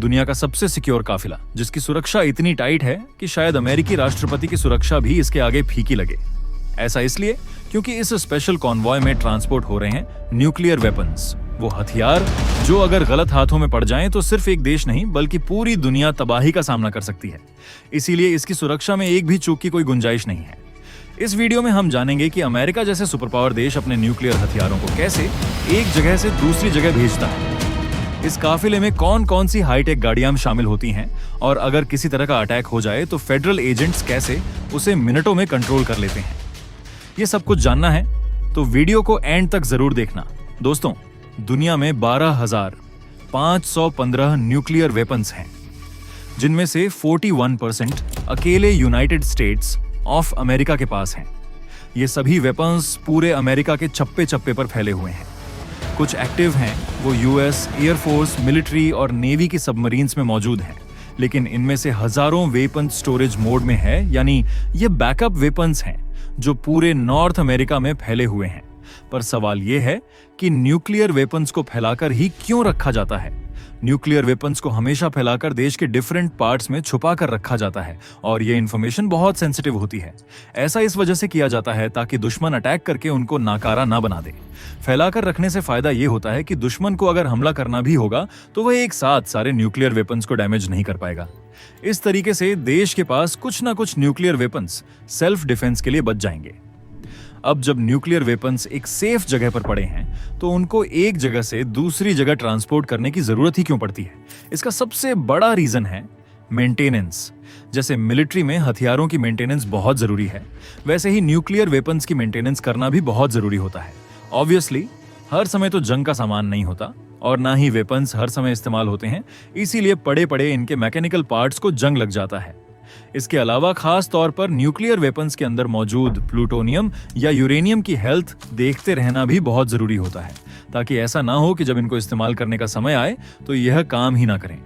दुनिया का सबसे सिक्योर काफिला, जिसकी सुरक्षा इतनी टाइट है कि शायद अमेरिकी राष्ट्रपति की सुरक्षा भी इसके आगे फीकी लगे। ऐसा इसलिए क्योंकि इस स्पेशल कॉन्वॉय में ट्रांसपोर्ट हो रहे हैं न्यूक्लियर वेपन्स, वो हथियार जो अगर गलत हाथों में पड़ जाएं तो सिर्फ एक देश नहीं बल्कि पूरी दुनिया तबाही का सामना कर सकती है। इसीलिए इसकी सुरक्षा में एक भी चूक की कोई गुंजाइश नहीं है। इस वीडियो में हम जानेंगे कि अमेरिका जैसे सुपर पावर देश अपने न्यूक्लियर हथियारों को कैसे एक जगह से दूसरी जगह भेजता है। इस काफिले में कौन कौन सी हाईटेक गाड़ियां शामिल होती हैं और अगर किसी तरह का अटैक हो जाए तो फेडरल एजेंट्स कैसे उसे मिनटों में कंट्रोल कर लेते हैं। ये सब कुछ जानना है तो वीडियो को एंड तक जरूर देखना। दोस्तों, दुनिया में 12,515 न्यूक्लियर वेपन्स हैं, जिनमें से 41% अकेले यूनाइटेड स्टेट्स ऑफ अमेरिका के पास हैं। ये सभी वेपन्स पूरे अमेरिका के चप्पे चप्पे पर फैले हुए हैं। कुछ एक्टिव हैं, वो यूएस एयरफोर्स, मिलिट्री और नेवी की सबमरीन्स में मौजूद हैं, लेकिन इनमें से हजारों वेपन स्टोरेज मोड में है, यानी ये बैकअप वेपन्स हैं जो पूरे नॉर्थ अमेरिका में फैले हुए हैं। पर सवाल यह है कि न्यूक्लियर वेपन्स को फैलाकर ही क्यों रखा जाता है। न्यूक्लियर वेपन्स को हमेशा फैलाकर देश के डिफरेंट पार्ट्स में छुपा कर रखा जाता है और यह इंफॉर्मेशन बहुत सेंसिटिव होती है। ऐसा इस वजह से किया जाता है ताकि दुश्मन अटैक करके उनको नाकारा ना बना दे। फैलाकर रखने से फायदा यह होता है कि दुश्मन को अगर हमला करना भी होगा तो वह एक साथ सारे न्यूक्लियर वेपन्स को डैमेज नहीं कर पाएगा। इस तरीके से देश के पास कुछ ना कुछ न्यूक्लियर वेपन्स सेल्फ डिफेंस के लिए बच जाएंगे। अब जब न्यूक्लियर वेपन्स एक सेफ जगह पर पड़े हैं तो उनको एक जगह से दूसरी जगह ट्रांसपोर्ट करने की जरूरत ही क्यों पड़ती है। इसका सबसे बड़ा रीजन है मेंटेनेंस। जैसे मिलिट्री में हथियारों की मेंटेनेंस बहुत जरूरी है, वैसे ही न्यूक्लियर वेपन्स की मेंटेनेंस करना भी बहुत जरूरी होता है। ऑब्वियसली हर समय तो जंग का सामान नहीं होता और ना ही वेपन्स हर समय इस्तेमाल होते हैं, इसीलिए पड़े पड़े इनके मैकेनिकल पार्ट्स को जंग लग जाता है। इसके अलावा खास तौर पर न्यूक्लियर वेपन्स के अंदर मौजूद प्लूटोनियम या यूरेनियम की हेल्थ देखते रहना भी बहुत जरूरी होता है, ताकि ऐसा ना हो कि जब इनको इस्तेमाल करने का समय आए तो यह काम ही ना करें।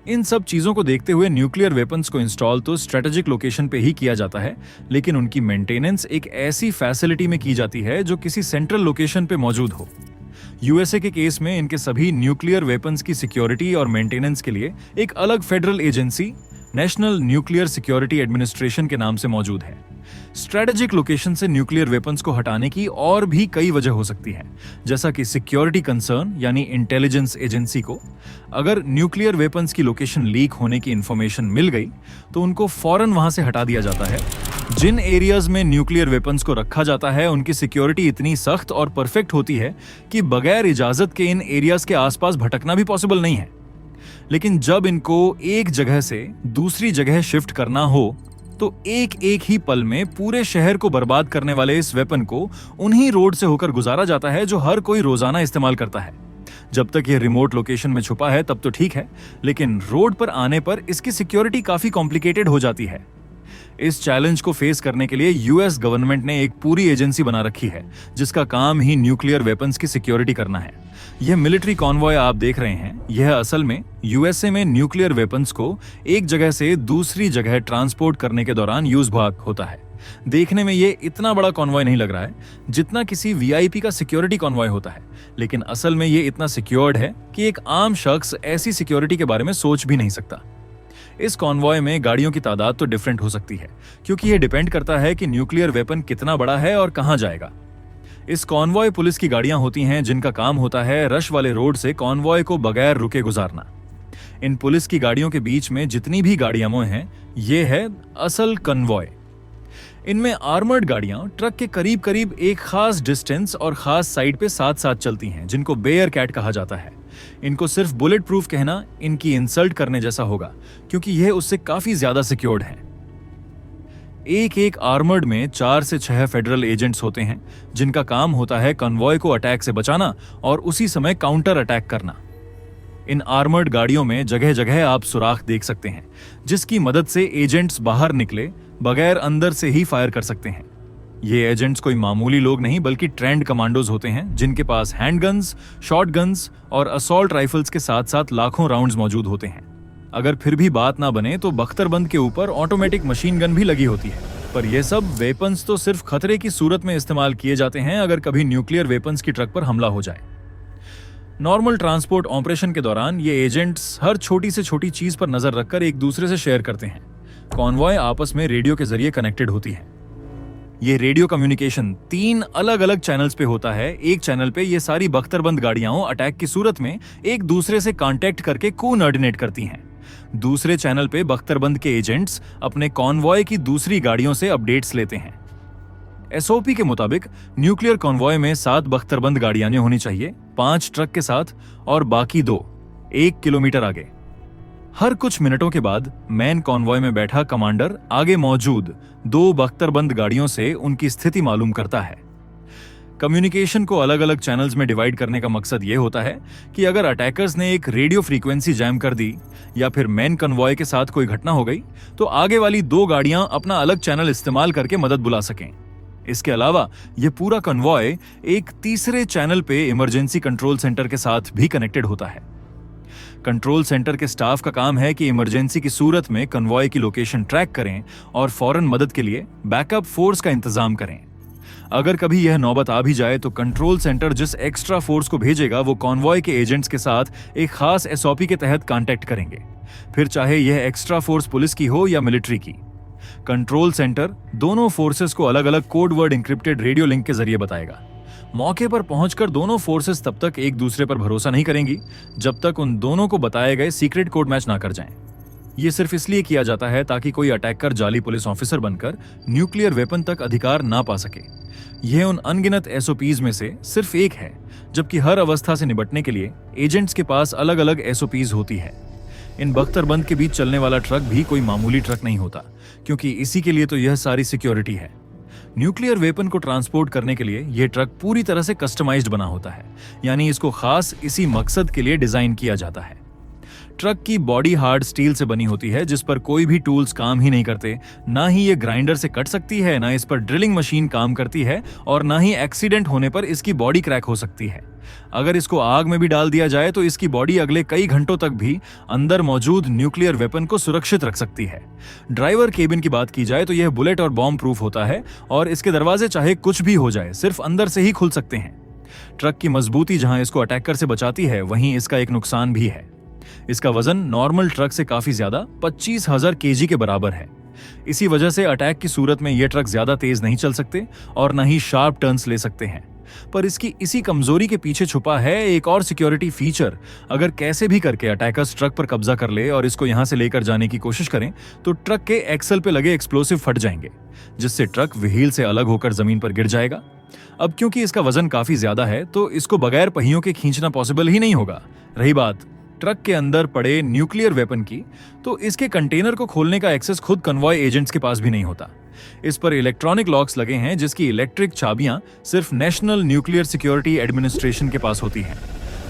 इन सब चीजों को देखते हुए न्यूक्लियर वेपन्स को इंस्टॉल तो स्ट्रेटेजिक लोकेशन पे ही किया जाता है, लेकिन उनकी मेंटेनेंस एक ऐसी फैसिलिटी में की जाती है जो किसी सेंट्रल लोकेशन पे मौजूद हो। यूएसए के केस में इनके सभी न्यूक्लियर वेपन्स की सिक्योरिटी और मेंटेनेंस के लिए एक अलग federal agency national nuclear security administration के नाम से मौजूद है। स्ट्रेटेजिक लोकेशन से न्यूक्लियर वेपन्स को हटाने की और भी कई वजह हो सकती है, जैसा कि सिक्योरिटी कंसर्न यानी इंटेलिजेंस एजेंसी को अगर न्यूक्लियर वेपन्स की लोकेशन लीक होने की इंफॉर्मेशन मिल गई तो उनको फौरन वहां से हटा दिया जाता है। जिन एरियाज में न्यूक्लियर वेपन्स को रखा जाता है उनकी सिक्योरिटी इतनी सख्त और परफेक्ट होती है कि बगैर इजाजत के इन एरियाज के आसपास भटकना भी पॉसिबल नहीं है। लेकिन जब इनको एक जगह से दूसरी जगह शिफ्ट करना हो तो एक एक ही पल में पूरे शहर को बर्बाद करने वाले इस वेपन को उन्हीं रोड से होकर गुजारा जाता है जो हर कोई रोजाना इस्तेमाल करता है। जब तक यह रिमोट लोकेशन में छुपा है तब तो ठीक है, लेकिन रोड पर आने पर इसकी सिक्योरिटी काफी कॉम्प्लिकेटेड हो जाती है। इस चैलेंज को फेस करने के लिए यूएस गवर्नमेंट ने एक पूरी एजेंसी बना रखी है जिसका काम ही न्यूक्लियर वेपन्स की सिक्योरिटी करना है। यह मिलिट्री कॉन्वॉय आप देख रहे हैं, यह असल में यूएसए में न्यूक्लियर वेपन्स को एक जगह से दूसरी जगह ट्रांसपोर्ट करने के दौरान यूज होता है। देखने में यह इतना बड़ा कॉन्वॉय नहीं लग रहा है जितना किसी वीआईपी का सिक्योरिटी कॉन्वॉय होता है, लेकिन असल में यह इतना सिक्योर्ड है कि एक आम शख्स ऐसी सिक्योरिटी के बारे में सोच भी नहीं सकता। इस कॉन्वॉय में गाड़ियों की तादाद तो डिफरेंट हो सकती है, क्योंकि यह डिपेंड करता है कि न्यूक्लियर वेपन कितना बड़ा है और कहां जाएगा। इस कॉन्वॉय पुलिस की गाड़ियां होती हैं जिनका काम होता है रश वाले रोड से कॉन्वॉय को बगैर रुके गुजारना। इन पुलिस की गाड़ियों के बीच में जितनी भी गाड़ियां हैं, ये है असल कन्वॉय। इनमें आर्मर्ड गाड़ियां ट्रक के करीब करीब एक खास डिस्टेंस और खास साइड पे साथ साथ चलती हैं, जिनको बेयर कैट कहा जाता है। इनको सिर्फ बुलेट प्रूफ कहना इनकी इंसल्ट करने जैसा होगा, क्योंकि यह उससे काफी ज्यादा सिक्योर्ड है। एक एक आर्मर्ड में 4 से 6 फेडरल एजेंट्स होते हैं जिनका काम होता है कन्वॉय को अटैक से बचाना और उसी समय काउंटर अटैक करना। इन आर्मर्ड गाड़ियों में जगह जगह आप सुराख देख सकते हैं, जिसकी मदद से एजेंट्स बाहर निकले बगैर अंदर से ही फायर कर सकते हैं। ये एजेंट्स कोई मामूली लोग नहीं बल्कि ट्रेंड कमांडोज होते हैं जिनके पास हैंडगन्स, शॉटगन्स और असॉल्ट राइफल्स के साथ साथ लाखों राउंड्स मौजूद होते हैं। अगर फिर भी बात ना बने तो बख्तरबंद के ऊपर ऑटोमेटिक मशीन गन भी लगी होती है। पर यह सब वेपन्स तो सिर्फ खतरे की सूरत में इस्तेमाल किए जाते हैं अगर कभी न्यूक्लियर वेपन्स की ट्रक पर हमला हो जाए। नॉर्मल ट्रांसपोर्ट ऑपरेशन के दौरान ये एजेंट्स हर छोटी से छोटी चीज पर नजर रखकर एक दूसरे से शेयर करते हैं। कॉन्वॉय आपस में रेडियो के जरिए कनेक्टेड होती है। ये रेडियो कम्युनिकेशन 3 अलग अलग चैनल्स पे होता है। एक चैनल पे ये सारी बख्तरबंद गाड़ियां अटैक की सूरत में एक दूसरे से कांटेक्ट करके कोऑर्डिनेट करती हैं। दूसरे चैनल पे बख्तरबंद के एजेंट्स अपने कॉन्वॉय की दूसरी गाड़ियों से अपडेट्स लेते हैं। एसओपी के मुताबिक न्यूक्लियर कॉन्वॉय में 7 बख्तरबंद गाड़ियां होनी चाहिए, 5 ट्रक के साथ और बाकी 2 1 किलोमीटर आगे। हर कुछ मिनटों के बाद मैन कॉन्वॉय में बैठा कमांडर आगे मौजूद 2 बख्तरबंद गाड़ियों से उनकी स्थिति मालूम करता है। कम्युनिकेशन को अलग अलग चैनल्स में डिवाइड करने का मकसद यह होता है कि अगर अटैकर्स ने एक रेडियो फ्रीक्वेंसी जैम कर दी या फिर मैन कन्वॉय के साथ कोई घटना हो गई तो आगे वाली 2 गाड़ियां अपना अलग चैनल इस्तेमाल करके मदद बुला सकें। इसके अलावा यह पूरा कन्वॉय एक तीसरे चैनल पे इमरजेंसी कंट्रोल सेंटर के साथ भी कनेक्टेड होता है। कंट्रोल सेंटर के स्टाफ का काम है कि इमरजेंसी की सूरत में कन्वॉय की लोकेशन ट्रैक करें और फौरन मदद के लिए बैकअप फोर्स का इंतजाम करें। अगर कभी यह नौबत आ भी जाए तो कंट्रोल सेंटर जिस एक्स्ट्रा फोर्स को भेजेगा वो कॉन्वॉय के एजेंट्स के साथ एक खास एसओपी के तहत कांटेक्ट करेंगे, फिर चाहे यह एक्स्ट्रा फोर्स पुलिस की हो या मिलिट्री की। कंट्रोल सेंटर दोनों फोर्सेस को अलग अलग code word encrypted radio link के जरिए बताएगा। मौके पर पहुंचकर दोनों फोर्सेस तब तक एक दूसरे पर भरोसा नहीं करेंगी जब तक उन दोनों को बताए गए सीक्रेट कोड मैच ना कर जाएं। यह सिर्फ इसलिए किया जाता है ताकि कोई अटैकर जाली पुलिस ऑफिसर बनकर न्यूक्लियर वेपन तक अधिकार ना पा सके। यह उन अनगिनत एसओपीज में से सिर्फ एक है, जबकि हर अवस्था से निपटने के लिए एजेंट्स के पास अलग अलग एसओपीज होती है। इन बख्तरबंद के बीच चलने वाला ट्रक भी कोई मामूली ट्रक नहीं होता, क्योंकि इसी के लिए तो यह सारी सिक्योरिटी है। न्यूक्लियर वेपन को ट्रांसपोर्ट करने के लिए यह ट्रक पूरी तरह से कस्टमाइज्ड बना होता है, यानी इसको खास इसी मकसद के लिए डिजाइन किया जाता है। ट्रक की बॉडी हार्ड स्टील से बनी होती है जिस पर कोई भी टूल्स काम ही नहीं करते। ना ही ये ग्राइंडर से कट सकती है, ना इस पर ड्रिलिंग मशीन काम करती है और ना ही एक्सीडेंट होने पर इसकी बॉडी क्रैक हो सकती है। अगर इसको आग में भी डाल दिया जाए तो इसकी बॉडी अगले कई घंटों तक भी अंदर मौजूद न्यूक्लियर वेपन को सुरक्षित रख सकती है। ड्राइवर केबिन की बात की जाए तो यह बुलेट और बॉम्ब प्रूफ होता है और इसके दरवाजे चाहे कुछ भी हो जाए सिर्फ अंदर से ही खुल सकते हैं। ट्रक की मजबूती जहां इसको अटैकर से बचाती है, वहीं इसका एक नुकसान भी है। इसका वजन नॉर्मल ट्रक से काफी ज्यादा 25,000 केजी के बराबर है। इसी वजह से अटैक की सूरत में ये ट्रक ज्यादा तेज नहीं चल सकते और न ही शार्प टर्न्स ले सकते हैं। पर इसकी इसी कमजोरी के पीछे छुपा है एक और सिक्योरिटी फीचर। अगर कैसे भी करके अटैकर्स ट्रक पर कब्जा कर ले और इसको यहां से लेकर जाने की कोशिश करें तो ट्रक के एक्सल पे लगे एक्सप्लोसिव फट जाएंगे, जिससे ट्रक व्हील से अलग होकर जमीन पर गिर जाएगा। अब क्योंकि इसका वजन काफी ज्यादा है तो इसको बगैर पहियों के खींचना पॉसिबल ही नहीं होगा। रही बात ट्रक के अंदर पड़े न्यूक्लियर वेपन की, तो इसके कंटेनर को खोलने का एक्सेस खुद कन्वॉय एजेंट्स के पास भी नहीं होता। इस पर इलेक्ट्रॉनिक लॉक्स लगे हैं जिसकी इलेक्ट्रिक चाबियां सिर्फ नेशनल न्यूक्लियर सिक्योरिटी एडमिनिस्ट्रेशन के पास होती हैं।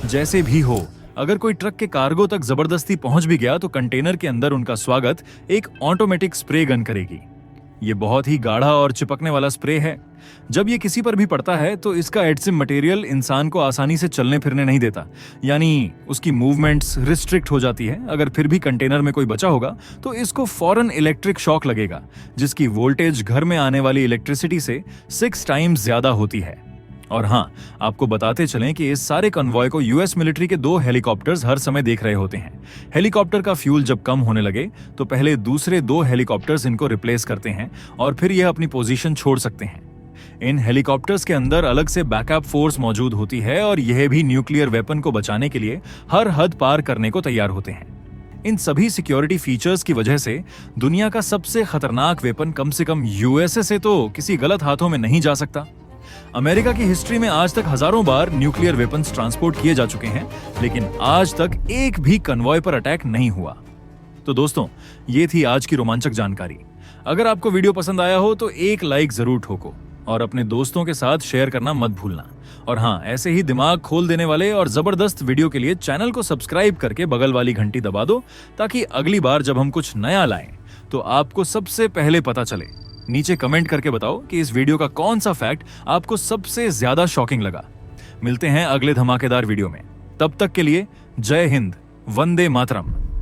जैसे भी हो, अगर कोई ट्रक के कार्गो तक जबरदस्ती पहुंच भी गया तो कंटेनर के अंदर उनका स्वागत एक ऑटोमेटिक स्प्रे गन करेगी। ये बहुत ही गाढ़ा और चिपकने वाला स्प्रे है। जब ये किसी पर भी पड़ता है तो इसका एडसिव मटेरियल इंसान को आसानी से चलने फिरने नहीं देता, यानी उसकी मूवमेंट्स रिस्ट्रिक्ट हो जाती है। अगर फिर भी कंटेनर में कोई बचा होगा तो इसको फौरन इलेक्ट्रिक शॉक लगेगा, जिसकी वोल्टेज घर में आने वाली इलेक्ट्रिसिटी से 6 टाइम्स ज्यादा होती है। और हाँ, आपको बताते चलें कि इस सारे कन्वॉय को यूएस मिलिट्री के 2 हेलीकॉप्टर्स हर समय देख रहे होते हैं। हेलीकॉप्टर का फ्यूल जब कम होने लगे तो पहले दूसरे 2 हेलीकॉप्टर्स इनको रिप्लेस करते हैं और फिर यह अपनी पोजीशन छोड़ सकते हैं। इन हेलीकॉप्टर्स के अंदर अलग से बैकअप फोर्स मौजूद होती है और यह भी न्यूक्लियर वेपन को बचाने के लिए हर हद पार करने को तैयार होते हैं। इन सभी सिक्योरिटी फीचर्स की वजह से दुनिया का सबसे खतरनाक वेपन कम से कम यूएसए से तो किसी गलत हाथों में नहीं जा सकता। अमेरिका की हिस्ट्री में आज तक हजारों बार न्यूक्लियर वेपन्स ट्रांसपोर्ट किए जा चुके हैं, लेकिन आज तक एक भी कन्वॉय पर अटैक नहीं हुआ। तो दोस्तों, ये थी आज की रोमांचक जानकारी। अगर आपको वीडियो पसंद आया हो तो एक लाइक जरूर ठोको और अपने दोस्तों के साथ शेयर करना मत भूलना। और हाँ, ऐसे ही दिमाग खोल देने वाले और जबरदस्त वीडियो के लिए चैनल को सब्सक्राइब करके बगल वाली घंटी दबा दो, ताकि अगली बार जब हम कुछ नया लाएं तो आपको सबसे पहले पता चले। नीचे कमेंट करके बताओ कि इस वीडियो का कौन सा फैक्ट आपको सबसे ज्यादा शॉकिंग लगा। मिलते हैं अगले धमाकेदार वीडियो में। तब तक के लिए जय हिंद, वंदे मातरम।